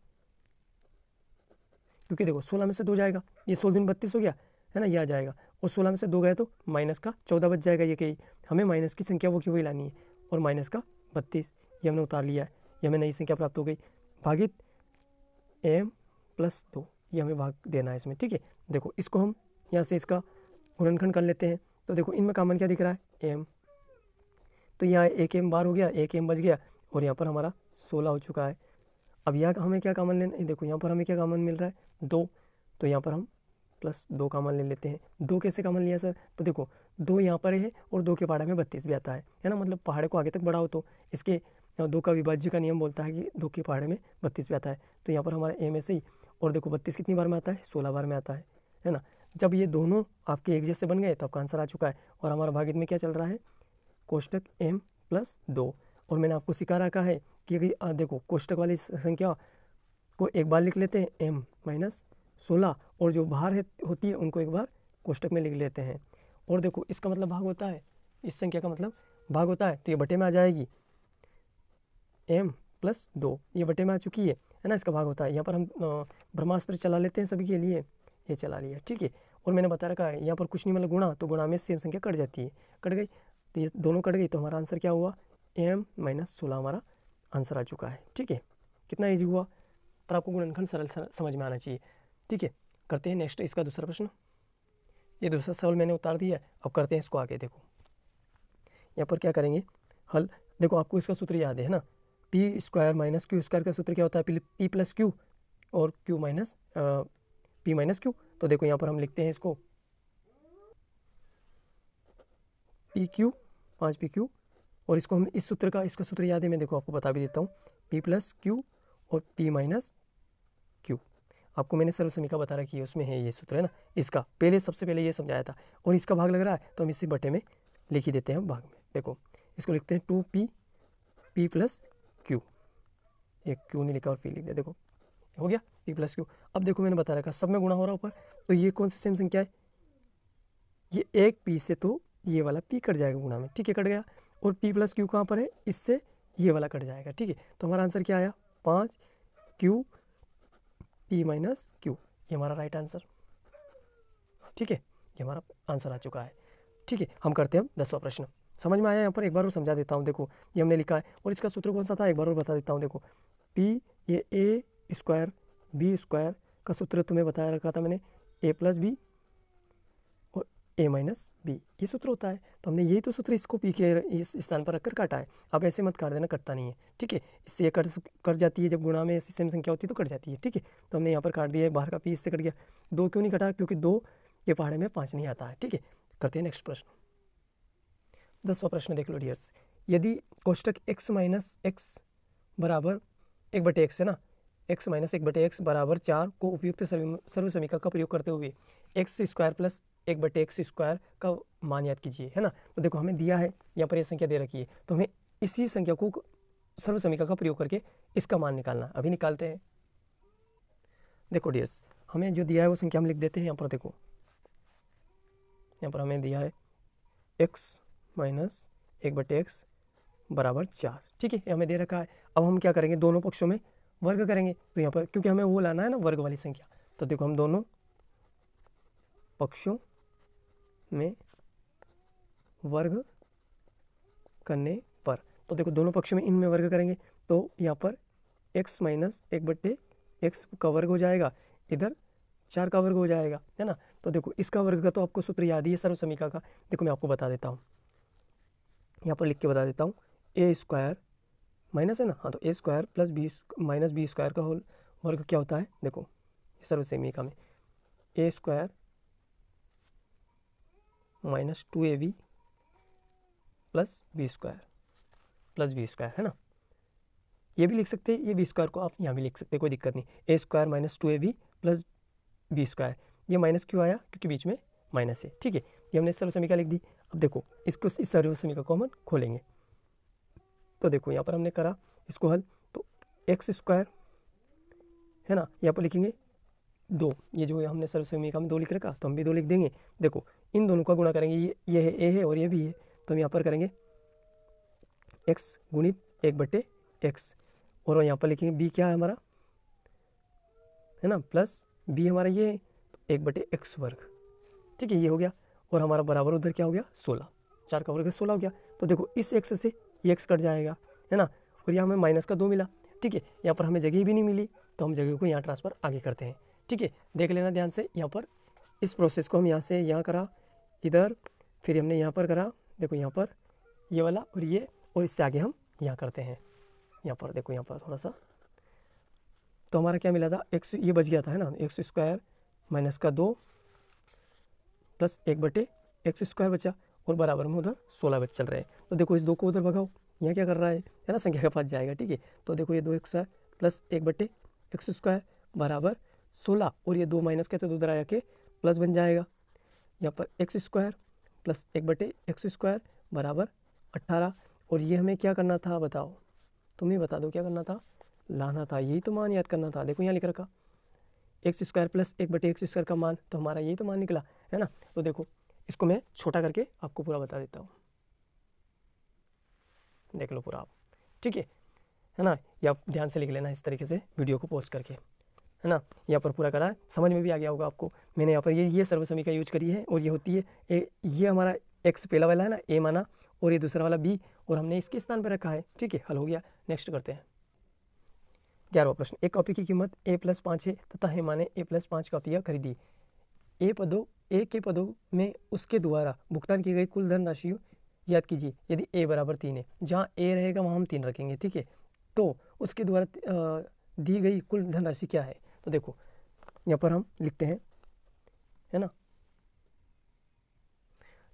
क्योंकि देखो 16 में से 2 जाएगा, ये 16 दूनी 32 हो गया, है ना, ये आ जाएगा, और 16 में से 2 गए तो माइनस का 14 बच जाएगा। ये कहीं हमें माइनस की संख्या वो की वही लानी है, और माइनस का 32 ये हमने उतार लिया है। ये हमें नई संख्या प्राप्त हो गई, भागित m प्लस 2, ये हमें भाग देना है इसमें, ठीक है। देखो इसको हम यहाँ से इसका गुणनखंड कर लेते हैं, तो देखो इनमें कॉमन क्या दिख रहा है, m, तो यहाँ एक m बार हो गया, एक m बच गया, और यहाँ पर हमारा 16 हो चुका है। अब यहाँ हमें क्या कॉमन लेना है, देखो यहाँ पर हमें क्या कॉमन मिल रहा है 2, तो यहाँ पर हम प्लस 2 कॉमन ले लेते हैं। 2 कैसे कॉमन लिया सर, तो देखो 2 यहाँ पर है और 2 के पहाड़े में 32 भी आता है ना, मतलब पहाड़े को आगे तक बढ़ाओ तो इसके 2 का विभाज्य का नियम बोलता है कि 2 के पहाड़े में 32 भी आता है, तो यहाँ पर हमारा m ऐसे ही, और देखो 32 कितनी बार में आता है, 16 बार में आता है ना। जब ये दोनों आपके एक जैसे बन गए तो आपका आंसर आ चुका है, और हमारा भागित में क्या चल रहा है, कोष्टक m प्लस 2, और मैंने आपको सिखा रखा है कि देखो कोष्टक वाली संख्या को एक बार लिख लेते हैं m माइनस 16, और जो बाहर होती है उनको एक बार कोष्टक में लिख लेते हैं, और देखो इसका मतलब भाग होता है, इस संख्या का मतलब भाग होता है, तो ये बटे में आ जाएगी m प्लस 2, ये बटे में आ चुकी है ना, इसका भाग होता है। यहाँ पर हम ब्रह्मास्त्र चला लेते हैं सभी के लिए, ये चला लिया, ठीक है। और मैंने बता रखा है यहाँ पर कुछ नहीं मतलब गुणा, तो गुणा में सेम संख्या कट जाती है, कट गई, तो ये दोनों कट गई, तो हमारा आंसर क्या हुआ, m माइनस 16 हमारा आंसर आ चुका है, ठीक है। कितना ईजी हुआ, पर आपको गुणनखंड सरल समझ में आना चाहिए, ठीक है। करते हैं नेक्स्ट इसका दूसरा प्रश्न, ये दूसरा सवाल मैंने उतार दिया है, अब करते हैं इसको आगे। देखो यहाँ पर क्या करेंगे हल, देखो आपको इसका सूत्र याद है ना, P square minus Q square का सूत्र क्या होता है, पी प्लस क्यू और Q minus P minus Q. तो देखो यहाँ पर हम लिखते हैं इसको पी क्यू, 5pq, और इसको हम इस सूत्र का, इसका सूत्र याद है, मैं देखो आपको बता भी देता हूँ, पी प्लस क्यू और पी माइनस क्यू, आपको मैंने सर्वसमीका बता रखी है, उसमें है ये सूत्र है ना, इसका पहले सबसे पहले ये समझाया था, और इसका भाग लग रहा है तो हम इसी बटे में लिख ही देते हैं भाग में। देखो इसको लिखते हैं 2p p प्लस क्यू, एक क्यू नहीं लिखा और पी लिख दिया, देखो हो गया p प्लस क्यू। अब देखो मैंने बता रखा सब में गुणा हो रहा ऊपर, तो ये कौन सी सेम संख्या है, ये एक p से, तो ये वाला p कट जाएगा गुणा में, ठीक है, कट गया, और p प्लस क्यू कहाँ पर है, इससे ये वाला कट जाएगा, ठीक है। तो हमारा आंसर क्या आया, 5q p माइनस क्यू, ये हमारा राइट आंसर, ठीक है, ये हमारा आंसर आ चुका है, ठीक है। हम करते हैं 10वां प्रश्न, समझ में आया, यहाँ पर एक बार और समझा देता हूँ। देखो ये हमने लिखा है, और इसका सूत्र कौन सा था एक बार और बता देता हूँ। देखो p, ये a स्क्वायर b स्क्वायर का सूत्र तुम्हें बताया रखा था मैंने, a प्लस बी और a माइनस बी, ये सूत्र होता है, तो हमने यही तो सूत्र इसको p के इस स्थान पर रखकर काटा है। अब ऐसे मत काट देना, कटता नहीं है, ठीक है, इससे ये कट जाती है, जब गुणा में ऐसी सेम संख्या होती है तो कट जाती है, ठीक है। तो हमने यहाँ पर काट दिया है, बाहर का p इससे कट गया, 2 क्यों नहीं कटा, क्योंकि 2 के पहाड़े में 5 नहीं आता है, ठीक है। करते हैं नेक्स्ट प्रश्न, 10वां प्रश्न देख लो डियर्स, यदि कोष्टक x माइनस एक्स बराबर 1/x है ना, x माइनस 1/x बराबर 4 को उपयुक्त सर्वसमीका का प्रयोग करते हुए x square plus 1/x square का मान याद कीजिए, है ना। तो देखो हमें दिया है यहाँ पर ये संख्या दे रखी है, तो हमें इसी संख्या को सर्वसमीका का प्रयोग करके इसका मान निकालना, अभी निकालते हैं। देखो डियर्स हमें जो दिया है वो संख्या हम लिख देते हैं यहाँ पर, देखो यहाँ पर हमें दिया है x माइनस 1/x बराबर 4, ठीक है, ये हमें दे रखा है। अब हम क्या करेंगे, दोनों पक्षों में वर्ग करेंगे, तो यहाँ पर क्योंकि हमें वो लाना है ना वर्ग वाली संख्या, तो देखो हम दोनों पक्षों में वर्ग करने पर, तो देखो दोनों पक्षों में इनमें वर्ग करेंगे, तो यहाँ पर x माइनस 1/x का वर्ग हो जाएगा, इधर 4 का वर्ग हो जाएगा, है ना। तो देखो इसका वर्ग का तो आपको सूत्र याद ही है सर्वसमीका का, देखो मैं आपको बता देता हूँ, यहाँ पर लिख के बता देता हूँ, a स्क्वायर माइनस है ना, हाँ, तो a square plus B minus B square का होल वर्ग क्या होता है, देखो सर्वसमीका में a square minus 2ab plus B square है ना, ये भी लिख सकते हैं, ये बी स्क्वायर को आप यहाँ भी लिख सकते हैं, कोई दिक्कत नहीं। a square minus 2ab plus B square, ये माइनस क्यों आया, क्योंकि बीच में माइनस है, ठीक है, ये हमने सर्वसमीका लिख दी। अब देखो इसको, इस सर्वसमीका को हम खोलेंगे, तो देखो यहाँ पर हमने करा इसको हल, तो एक्स स्क्वायर है ना, यहाँ पर लिखेंगे 2, ये जो हमने सर्वसमीका में 2 लिख रखा, तो हम भी 2 लिख देंगे। देखो इन दोनों का गुणा करेंगे, ये है a है और ये भी है, तो हम यहाँ पर करेंगे x गुणित 1/x, और यहाँ पर लिखेंगे b क्या है हमारा, है ना, प्लस b हमारा ये है 1/x वर्ग, ठीक है, ये हो गया, और हमारा बराबर उधर क्या हो गया 16, 4 का वर्ग 16 हो गया। तो देखो इस x से ये x कट जाएगा, है ना, और यहाँ हमें माइनस का 2 मिला। ठीक है, यहाँ पर हमें जगह भी नहीं मिली तो हम जगह को यहाँ ट्रांसफ़र आगे करते हैं। ठीक है, देख लेना ध्यान से। यहाँ पर इस प्रोसेस को हम यहाँ से यहाँ करा, इधर, फिर हमने यहाँ पर करा, देखो यहाँ पर ये वाला और ये, और इससे आगे हम यहाँ करते हैं। यहाँ पर देखो, यहाँ पर थोड़ा सा, तो हमारा क्या मिला था, एक्स ये बच गया था, है ना, एक्स स्क्वायर माइनस का 2 प्लस 1/x² बचा, और बराबर में उधर 16 बच चल रहे हैं। तो देखो इस 2 को उधर भगाओ, यहाँ क्या कर रहा है ना, संख्या के पास जाएगा। ठीक है, तो देखो ये 2x² प्लस 1/x² बराबर 16, और ये 2 माइनस कहते तो उधर आया के प्लस बन जाएगा। यहाँ पर x² प्लस 1/x² बराबर 18, और ये हमें क्या करना था बताओ, तुम ही बता दो क्या करना था, लाना था, यही तो मान याद करना था। देखो यहाँ लिख रखा x² प्लस 1/x² का मान, तो हमारा यही तो मान निकला, है ना। तो देखो इसको मैं छोटा करके आपको पूरा बता देता हूँ, देख लो पूरा आप। ठीक है ना, या आप ध्यान से लिख लेना इस तरीके से वीडियो को पॉज करके, है ना। यहाँ पर पूरा करा है, समझ में भी आ गया होगा आपको। मैंने यहाँ पर ये सर्वसमीका यूज करी है, और ये होती है ये हमारा x पहला वाला है ना, a माना, और ये दूसरा वाला b, और हमने इसके स्थान पर रखा है। ठीक है, हल हो गया। नेक्स्ट करते हैं 11वां प्रश्न। एक कॉपी की कीमत a+5 है तथा हेमा ने a+5 कॉपियाँ खरीदी। ए के पदों में उसके द्वारा भुगतान की गई कुल धनराशि याद कीजिए। यदि a बराबर 3 है, जहाँ a रहेगा वहाँ हम 3 रखेंगे। ठीक है, तो उसके द्वारा दी गई कुल धनराशि क्या है। तो देखो यहाँ पर हम लिखते हैं, है ना,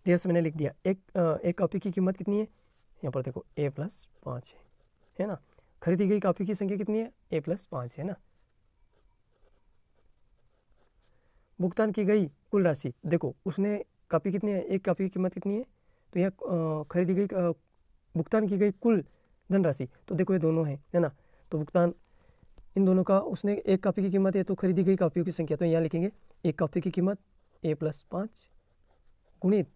डेढ़ से मैंने लिख दिया। एक कॉपी की कीमत कितनी है, यहाँ पर देखो a+5 है ना। खरीदी गई कॉपी की संख्या कितनी है, a+5 है ना। भुगतान की गई कुल राशि, देखो उसने कॉपी कितनी है, एक कॉपी की कीमत कितनी है, तो यहाँ खरीदी गई भुगतान की गई कुल धनराशि, तो देखो ये दोनों है ना। तो भुगतान इन दोनों का, उसने एक कॉपी की कीमत है तो खरीदी गई कॉपियों की संख्या, तो यहाँ लिखेंगे एक कॉपी की कीमत a+5 गुणित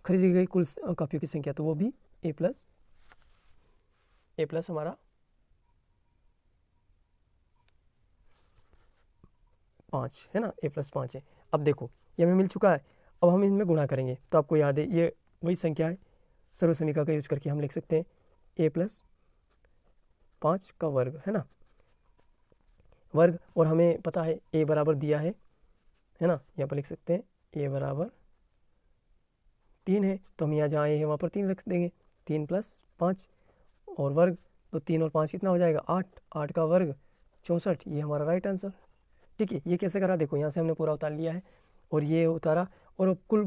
खरीदी गई कुल कॉपियों की संख्या, तो वो भी a प्लस हमारा 5 है ना, a+5 है। अब देखो ये हमें मिल चुका है, अब हम इनमें गुणा करेंगे। तो आपको याद है ये वही संख्या है, सर्वसमीका का यूज करके हम लिख सकते हैं a+5 का वर्ग, है ना, वर्ग, और हमें पता है a बराबर दिया है ना। यहाँ पर लिख सकते हैं a बराबर 3 है, तो हम यहाँ जहाँ a है वहाँ पर 3 रख देंगे, 3 + 5 और वर्ग, तो 3 और 5 कितना हो जाएगा 8, 8 का वर्ग 64, ये हमारा राइट आंसर। ठीक है, ये कैसे करा, देखो यहाँ से हमने पूरा उतार लिया है और ये उतारा, और अब कुल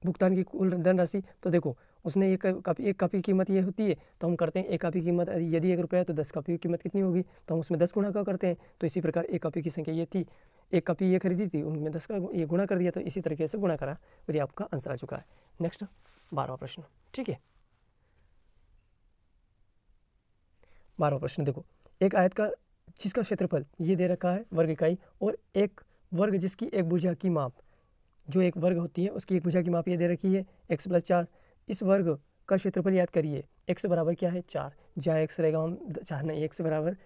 भुगतान की कुल धनराशि, तो देखो उसने एक कापी की कीमत ये होती है, तो हम करते हैं एक कापी की कीमत यदि 1 रुपया है तो 10 कापी की कीमत कितनी होगी, तो हम उसमें 10 गुणा का करते हैं। तो इसी प्रकार एक कापी की संख्या ये थी, एक कापी ये खरीदी थी, उनमें 10 का ये गुणा कर दिया, तो इसी तरीके से गुणा करा और ये आपका आंसर आ चुका है। नेक्स्ट 12वां प्रश्न। ठीक है, 12वां प्रश्न देखो, एक आयत का जिसका क्षेत्रफल ये दे रखा है वर्ग इकाई, और एक वर्ग जिसकी एक भुजा की माप, जो एक वर्ग होती है उसकी एक भुजा की माप ये दे रखी है x+4। इस वर्ग का क्षेत्रफल याद करिए, x बराबर क्या है 4, जहाँ x रहेगा हम 4 नहीं, x बराबर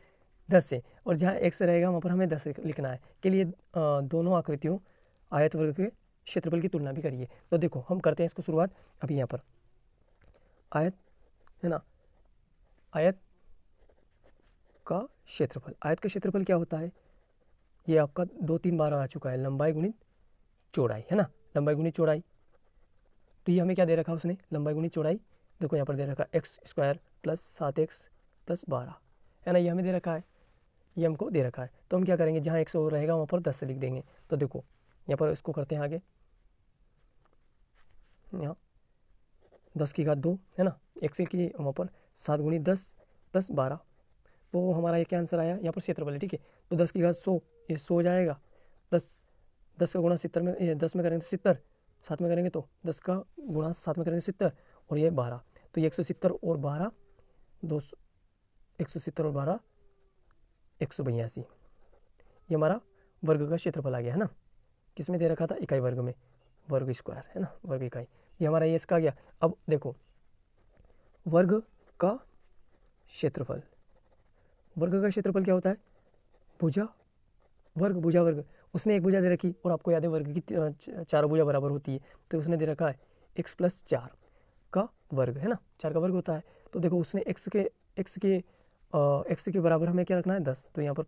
10 है, और जहाँ x रहेगा वहाँ पर हमें 10 लिखना है। के लिए दोनों आकृतियों आयत वर्ग के क्षेत्रफल की तुलना भी करिए। तो देखो हम करते हैं इसको शुरुआत अभी। यहाँ पर आयत है ना, आयत का क्षेत्रफल, आयत का क्षेत्रफल क्या होता है, ये आपका 2-3 बार आ चुका है, लंबाई गुणित चौड़ाई, है ना, लंबाई गुणित चौड़ाई। तो ये हमें क्या दे रखा है उसने, लंबाई गुणित चौड़ाई। देखो यहाँ पर दे रखा x² + 7x + 12, है ना, ये हमें दे रखा है, ये हमको दे रखा है। तो हम क्या करेंगे, जहाँ x और रहेगा वहाँ पर 10 से लिख देंगे। तो देखो यहाँ पर इसको करते हैं आगे, यहाँ 10 की घात 2 है ना, x की वहाँ पर 7 × 10 + 12, तो हमारा ये क्या आंसर आया, यहाँ पर क्षेत्रफल है। ठीक है, तो 10 की घात 100, ये 100 जाएगा, प्लस 10 का गुणा 70 में, 10 में करेंगे तो 70, 7 में करेंगे तो 10 का गुणा 7 में करेंगे 70, और ये 12, तो ये 170 और 12 200, 170 और 12 182, ये हमारा वर्ग का क्षेत्रफल आ गया, है ना। किस में दे रखा था, इकाई वर्ग में, वर्ग स्क्वायर, है ना, वर्ग इकाई, ये हमारा ये इसका आ गया। अब देखो वर्ग का क्षेत्रफल, वर्ग का क्षेत्रफल क्या होता है, भुजा वर्ग, भुजा वर्ग। उसने एक भुजा दे रखी और आपको याद है वर्ग की 4 भुजा बराबर होती है, तो उसने दे रखा है x + 4 का वर्ग, है ना, 4 का वर्ग होता है। तो देखो उसने x के एक्स के बराबर हमें क्या रखना है 10, तो यहाँ पर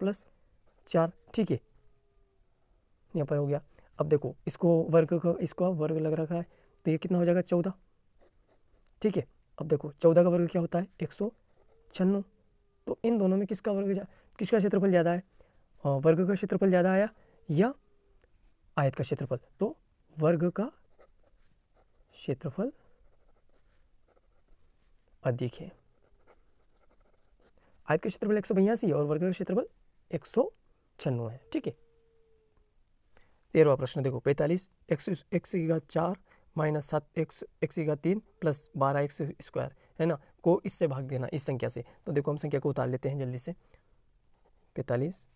+4, ठीक है, यहाँ पर हो गया। अब देखो इसको आप वर्ग लग रखा है, तो ये कितना हो जाएगा 14, ठीक है। अब देखो 14 का वर्ग क्या होता है 196, तो इन दोनों में किसका क्षेत्रफल ज़्यादा है, वर्ग का क्षेत्रफल ज़्यादा आया या आयत का क्षेत्रफल, तो वर्ग का क्षेत्रफल अधिक है। आयत का क्षेत्रफल 182 और वर्ग का क्षेत्रफल 196 है, ठीक है। 13वां प्रश्न देखो 45 x की घात 4 माइनस 7 x की घात 3 प्लस 12 x स्क्वायर है ना, को इससे भाग देना इस संख्या से। तो देखो हम संख्या को उतार लेते हैं जल्दी से। 45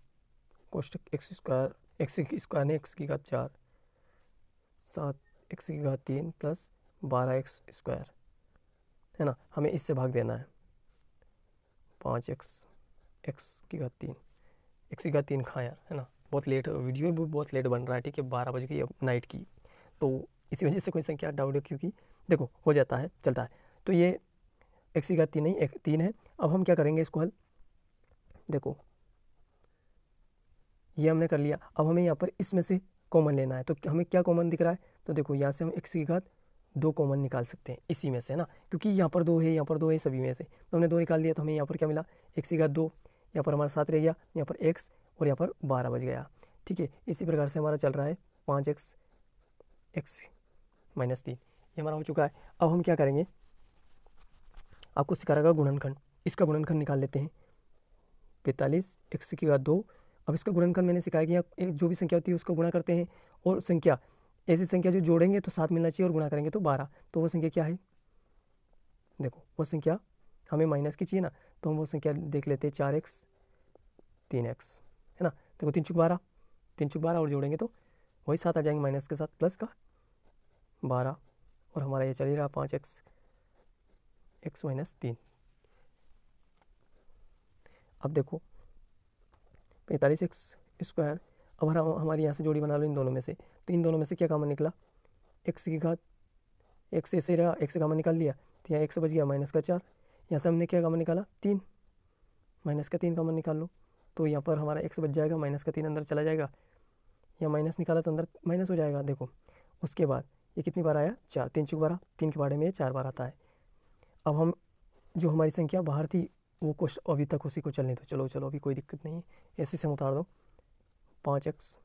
कोष्टक x स्क्वायर ने x की घात 4 7 x की घात 3 प्लस 12 x स्क्वायर है ना, हमें इससे भाग देना है। 5x की घात 3 x की घात 3 कहाँ यार, है ना, बहुत लेट वीडियो भी बहुत लेट बन रहा है, ठीक है, 12 बज गई अब नाइट की, तो इसी वजह से कोई संख्या डाउट है, क्योंकि देखो हो जाता है चलता है। तो ये x की घात 3 नहीं 3 है। अब हम क्या करेंगे इसको हल, देखो ये हमने कर लिया। अब हमें यहाँ पर इसमें से कॉमन लेना है, तो हमें क्या कॉमन दिख रहा है, तो देखो यहाँ से हम x की घात 2 कॉमन निकाल सकते हैं इसी में से, है ना, क्योंकि यहाँ पर 2 है यहाँ पर 2 है सभी में से, तो हमने 2 निकाल दिया, तो हमें यहाँ पर क्या मिला x की घात 2, यहाँ पर हमारा 7 रह गया, यहाँ पर x और यहाँ पर 12 बच गया, ठीक है। इसी प्रकार से हमारा चल रहा है 5x - 3, ये हमारा हो चुका है। अब हम क्या करेंगे, आपको सिखा रहा गुणनखंड, इसका गुणनखंड निकाल लेते हैं। 45 x की घात 2, अब इसका गुणनखंड मैंने सिखाया कि यहाँ जो भी संख्या होती है उसको गुणा करते हैं, और संख्या ऐसी संख्या जो जोड़ेंगे तो 7 मिलना चाहिए और गुणा करेंगे तो 12, तो वो संख्या क्या है, देखो वो संख्या हमें माइनस की चाहिए ना, तो हम वो संख्या देख लेते हैं 4x 3x है ना, देखो 3 चुक 12, 3 चुक 12 और जोड़ेंगे तो वही 7 आ जाएंगे माइनस के साथ प्लस का 12, और हमारा ये चल ही रहा 5x - 3। अब देखो 45x स्क्वायर, अब हमारी यहाँ से जोड़ी बना लो इन दोनों में से, तो इन दोनों में से क्या कॉमन निकला, x की घात x ऐसे रहा, x कॉमन निकाल दिया, तो यहाँ x बच गया माइनस का 4, यहाँ से हमने क्या कॉमन निकाला 3, माइनस का 3 कॉमन निकाल लो, तो यहाँ पर हमारा x बच जाएगा, माइनस का 3 अंदर चला जाएगा, यहाँ माइनस निकाला तो अंदर माइनस हो जाएगा। देखो उसके बाद ये कितनी बार आया 4, 3 चुक 12, 3 के बारे में 4 बार आता है। अब हम जो हमारी संख्या बाहर थी वो कुछ अभी तक उसी को चलने दो, चलो अभी कोई दिक्कत नहीं है, ऐसे से हम उतार दो 5x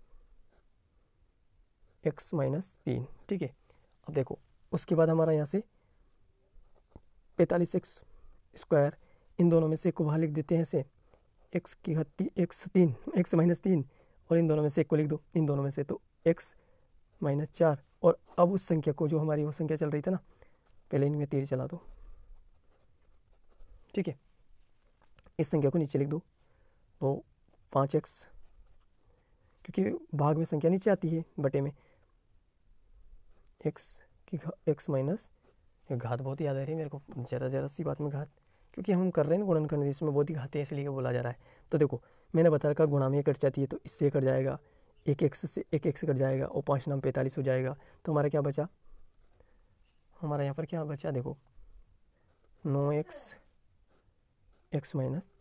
- 3, ठीक है। अब देखो उसके बाद हमारा यहाँ से 45x स्क्वायर, इन दोनों में से एक को बाहर लिख देते हैं ऐसे, x की घात x - 3, और इन दोनों में से एक को लिख दो, इन दोनों में से, तो x - 4, और अब उस संख्या को जो हमारी वो संख्या चल रही थी ना, पहले इनमें तीर चला दो, ठीक है, इस संख्या को नीचे लिख दो, तो 5x, क्योंकि भाग में संख्या नीचे आती है बटे में, x माइनस घात बहुत याद आ रही है मेरे को, ज़रा सी बात में घात, क्योंकि हम कर रहे हैं ना गुणनखंड, इसमें बहुत ही घाते हैं इसलिए बोला जा रहा है। तो देखो मैंने बता रखा गुणा में कट जाती है, तो इससे कट जाएगा, एक x से कट जाएगा, और 5 नाम 45 हो जाएगा, तो हमारा क्या बचा, हमारा यहाँ पर क्या बचा, देखो 9x -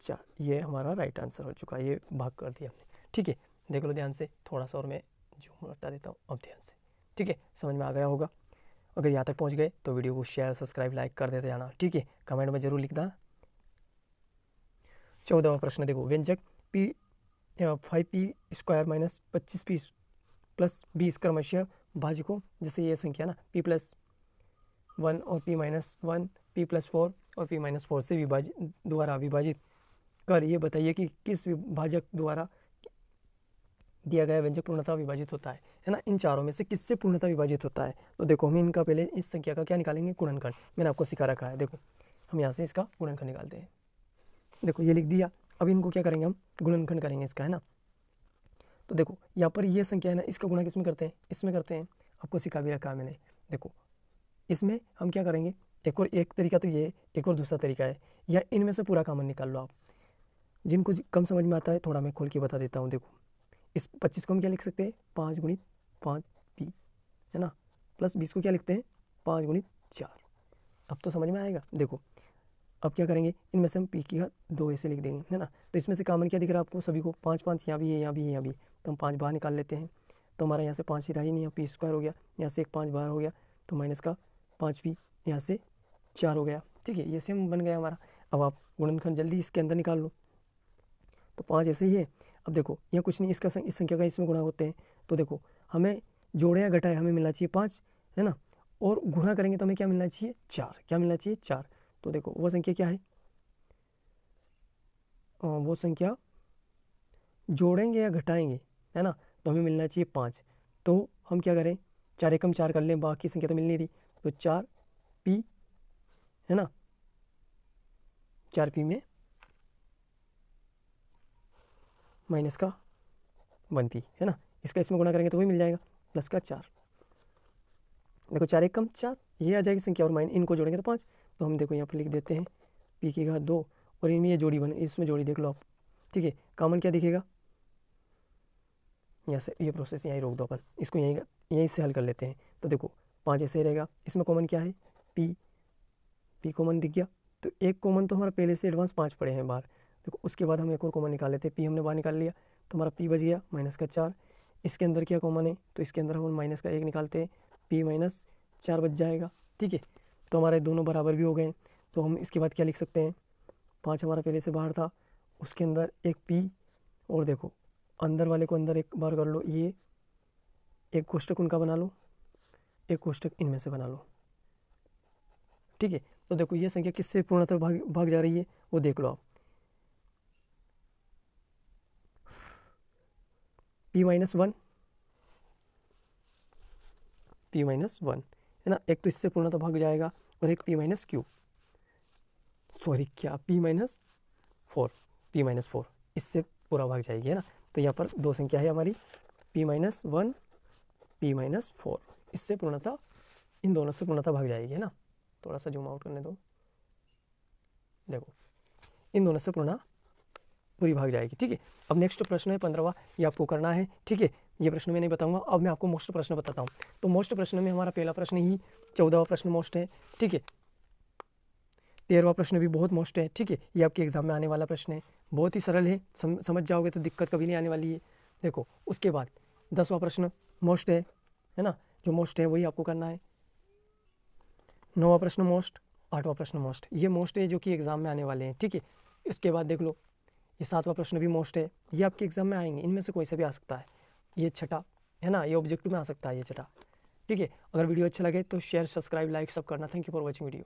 4, ये हमारा राइट आंसर हो चुका है, ये भाग कर दिया हमने, ठीक है। देख लो ध्यान से, थोड़ा सा और मैं जूम हटा देता हूँ अब ध्यान से, ठीक है, समझ में आ गया होगा। अगर यहाँ तक पहुँच गए तो वीडियो को शेयर सब्सक्राइब लाइक कर देते जाना, ठीक है, कमेंट में जरूर लिखना। 14वां प्रश्न देखो, व्यंजक 5p square minus 25p plus 20 क्रमशः भाजकों, जैसे ये संख्या ना p+1 और p-1, p+4 और p-4 से द्वारा विभाजित कर ये बताइए कि किस विभाजक द्वारा दिया गया व्यंजक पूर्णतः विभाजित होता है ना, इन चारों में से किससे पूर्णतः विभाजित होता है। तो देखो हम इनका पहले इस संख्या का क्या निकालेंगे, गुणनखंड, मैंने आपको सिखा रखा है। देखो हम यहाँ से इसका गुणनखंड निकालते हैं, देखो ये लिख दिया। अब इनको क्या करेंगे, हम गुणनखंड करेंगे इसका, है ना। तो देखो यहाँ पर ये संख्या है ना, इसका गुणा किसमें करते हैं, इसमें करते हैं, आपको सिखा भी रखा है मैंने। देखो इसमें हम क्या करेंगे, एक तरीका तो ये, एक और दूसरा तरीका है, या इनमें से पूरा कॉमन निकाल लो आप। जिनको कम समझ में आता है थोड़ा मैं खोल के बता देता हूँ। देखो इस 25 को हम क्या लिख सकते हैं, 5 × 5p, है ना, प्लस 20 को क्या लिखते हैं, 5 × 4। अब तो समझ में आएगा। देखो अब क्या करेंगे, इनमें से हम पी की घात 2 ऐसे लिख देंगे, है ना। तो इसमें से कॉमन क्या दिख रहा है आपको सभी को, 5 5 यहाँ भी है, यहाँ भी है, यहाँ भी, तो हम 5 बाहर निकाल लेते हैं। तो हमारा यहाँ से 5 ही रहा ही नहीं, यहाँ पी स्क्वायर हो गया, यहाँ से एक 5 बाहर हो गया, तो माइनस का 5v यहाँ से 4 हो गया, ठीक है। ये सेम बन गया हमारा। अब आप गुणनखंड जल्दी इसके अंदर निकाल लो, तो 5 ऐसे ही है। अब देखो यहाँ कुछ नहीं, इसका इस संख्या का इसमें गुणा होते हैं, तो देखो हमें जोड़े या घटाए हमें मिलना चाहिए 5, है ना, और गुणा करेंगे तो हमें क्या मिलना चाहिए 4, क्या मिलना चाहिए 4। तो देखो वो संख्या क्या है, वो संख्या जोड़ेंगे या घटाएंगे, है ना, तो हमें मिलना चाहिए 5। तो हम क्या करें, 4 एकम 4 कर लें, बाकी संख्या तो मिल नहीं रही, तो 4p, है ना, 4p में माइनस का 1p, है ना, इसका इसमें गुणा करेंगे तो वही मिल जाएगा, प्लस का 4। देखो 4 एकम 4 ये आ जाएगी संख्या, और माइन इनको जोड़ेंगे तो 5। तो हम देखो यहाँ पर लिख देते हैं p की घात 2, और इनमें ये जोड़ी बने, इसमें जोड़ी देख लो आप, ठीक है। कॉमन क्या दिखेगा, यहाँ से ये प्रोसेस यहीं रोक दो, अपन इसको यहीं से हल कर लेते हैं। तो देखो 5 ऐसे ही रहेगा, इसमें कॉमन क्या है, p कॉमन दिख गया, तो एक कॉमन तो हमारा पहले से एडवांस 5 पड़े हैं बाहर। देखो उसके बाद हम एक और कॉमन निकाल लेते हैं, p हमने बाहर निकाल लिया, तो हमारा p बच गया माइनस का 4। इसके अंदर क्या कॉमन है, तो इसके अंदर हम माइनस का 1 निकालते हैं, p माइनस 4 बच जाएगा, ठीक है। तो हमारे दोनों बराबर भी हो गए। तो हम इसके बाद क्या लिख सकते हैं, 5 हमारा पहले से बाहर था, उसके अंदर एक p, और देखो अंदर वाले को अंदर एक बार कर लो, ये एक कोष्टक उनका बना लो, एक कोष्टक इनमें से बना लो, ठीक है। तो देखो ये संख्या किससे पूर्णतः भाग जा रही है वो देख लो आप, p माइनस 1, है ना, एक तो इससे पूर्णतः भाग जाएगा, और एक p माइनस क्यू, सॉरी क्या p माइनस 4 इससे पूरा भाग जाएगी, है ना। तो यहाँ पर दो संख्या है हमारी, p माइनस 1, p माइनस 4, इससे पूर्णतः इन दोनों से पूर्णतः भाग जाएगी, है ना। थोड़ा सा जूम आउट करने दो, देखो इन दोनों से पूरी भाग जाएगी, ठीक है। अब नेक्स्ट प्रश्न है 15वां, ये आपको करना है, ठीक है। ये प्रश्न मैं नहीं बताऊंगा, अब मैं आपको मोस्ट प्रश्न बताता हूँ। तो मोस्ट प्रश्न में हमारा पहला प्रश्न ही 14वां प्रश्न मोस्ट है, ठीक है। 13वां प्रश्न भी बहुत मोस्ट है, ठीक है। ये आपके एग्जाम में आने वाला प्रश्न है, बहुत ही सरल है, समझ जाओगे तो दिक्कत कभी नहीं आने वाली है। देखो उसके बाद 10वां प्रश्न मोस्ट है ना, जो मोस्ट है वही आपको करना है। 9वां प्रश्न मोस्ट, 8वां प्रश्न मोस्ट, ये मोस्ट है जो कि एग्जाम में आने वाले हैं, ठीक है। इसके बाद देख लो ये 7वां प्रश्न भी मोस्ट है, ये आपके एग्जाम में आएंगे, इनमें से कोई सा भी आ सकता है। ये छठा है ना, ये ऑब्जेक्टिव में आ सकता है, ये छठा, ठीक है। अगर वीडियो अच्छा लगे तो शेयर, सब्सक्राइब, लाइक सब करना। Thank you for watching video.